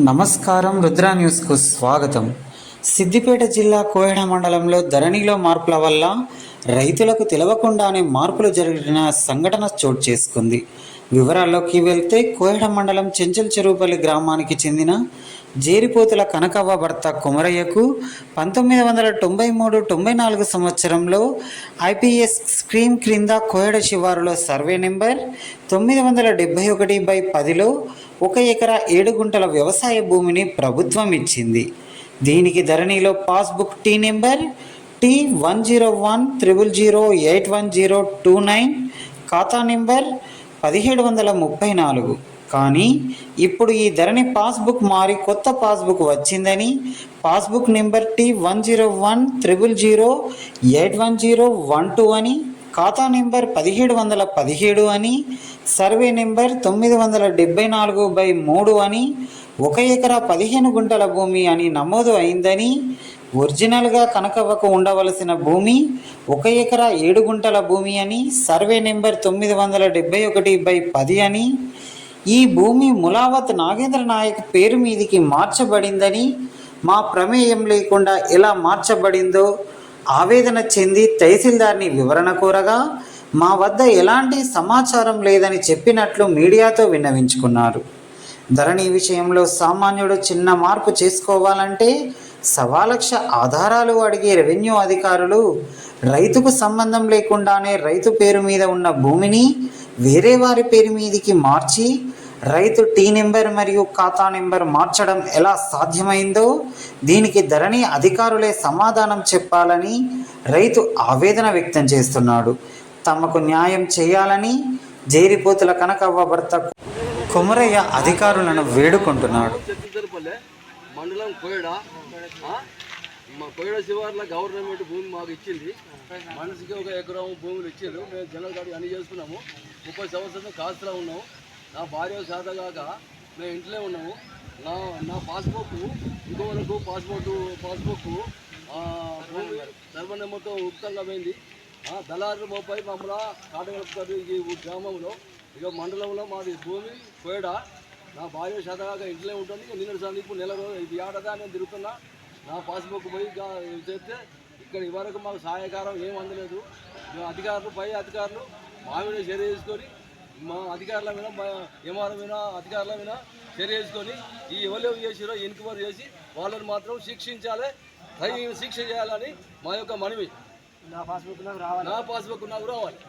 నమస్కారం, రుద్రా న్యూస్కు స్వాగతం. సిద్దిపేట జిల్లా కోహెడ మండలంలో ధరణిలో మార్పుల వల్ల రైతులకు తెలవకుండానే మార్పులు జరిగిన సంఘటన చోటు చేసుకుంది. వివరాల్లోకి వెళ్తే కోహెడ మండలం చెంచల్ చెరువుపల్లి గ్రామానికి చెందిన జేరిపోతుల కనకవ్వ భర్త కుమరయ్యకు 1993-94 సంవత్సరంలో ఐపీఎస్ స్కీమ్ క్రింద కోహెడ శివారులో సర్వే నెంబర్ 971/10లో 1 ఎకరా 7 గుంటల వ్యవసాయ భూమిని ప్రభుత్వం ఇచ్చింది. దీనికి ధరణిలో పాస్బుక్ టీ నెంబర్ T101000081029, ఖాతా నెంబర్ 1734. కానీ ఇప్పుడు ఈ ధరణి పాస్బుక్ మారి కొత్త పాస్బుక్ వచ్చిందని, పాస్బుక్ నెంబర్ T101000081012 అని, ఖాతా నెంబర్ 1717 అని, సర్వే నెంబర్ 974/3 అని, 1 ఎకరా 15 గుంటల భూమి అని నమోదు అయిందని, ఒరిజినల్గా కనకవ్వకు ఉండవలసిన భూమి 1 ఎకరా 7 గుంటల భూమి అని, సర్వే నెంబర్ 971/10 అని, ఈ భూమి ములావత్ నాగేంద్ర నాయక్ పేరు మీదికి మార్చబడిందని, మా ప్రమేయం లేకుండా ఎలా మార్చబడిందో ఆవేదన చెంది తహసీల్దార్ని వివరణ కోరగా మా వద్ద ఎలాంటి సమాచారం లేదని చెప్పినట్లు మీడియాతో విన్నవించుకున్నారు. ధరణి విషయంలో సామాన్యుడు చిన్న మార్పు చేసుకోవాలంటే 1,00,000 ఆధారాలు అడిగే రెవెన్యూ అధికారులు రైతుకు సంబంధం లేకుండానే రైతు పేరు మీద ఉన్న భూమిని వేరే వారి పేరు మీదికి మార్చి రైతు టీ నెంబర్ మరియు ఖాతా నెంబర్ మార్చడం ఎలా సాధ్యమైందో దీనికి ధరణి అధికారులే సమాధానం చెప్పాలని రైతు ఆవేదన వ్యక్తం చేస్తున్నాడు. తమకు న్యాయం చేయాలని జేరిపోతుల కనకవ్వ భర్త కుమరయ్య అధికారులను వేడుకుంటున్నాడు. మండలం కోయడ శివార్ల గవర్నమెంట్ భూమి మాకు ఇచ్చింది. మనిషికి 1 ఎకరం భూములు ఇచ్చిండ్రు. మేము జనరల్ గాడి అన్ని చేసుకున్నాము. 30 సంవత్సరాలు కాస్తులో ఉన్నాము. నా భార్య శాతగాక మేము ఇంట్లో ఉన్నాము. నా పాస్బుక్ ఇంకోవరకు పాస్బుక్ భూమి సర్వ నెంబర్తో ఉక్తంగా పోయింది. దళారులు మోపై మమ్మల్ని కాటగలుపుతారు. ఈ గ్రామంలో ఇక మండలంలో మాది భూమి కోయడ. నా భార్య శాతగాక ఇంట్లో ఉంటుంది. నిన్న ఇప్పుడు నెల రోజులు ఇది ఏడాది నేను తిరుగుతున్నా. నా పాస్బుక్ పోయి చేస్తే ఇక్కడ ఇవరకు మాకు సహాయకారం ఏం అందలేదు. అధికారులు పై అధికారులు మా మీద చర్య చేసుకొని మా అధికారుల మీద ఎంఆర్ఓ మీద అధికారుల మీద చర్య చేసుకొని ఈ ఎవరు చేసిరో ఎన్క్వైరీ చేసి వాళ్ళని మాత్రం శిక్షించాలి, శిక్ష చేయాలని మా యొక్క మనవి. నా పాస్బుక్ నాకు రావాలి.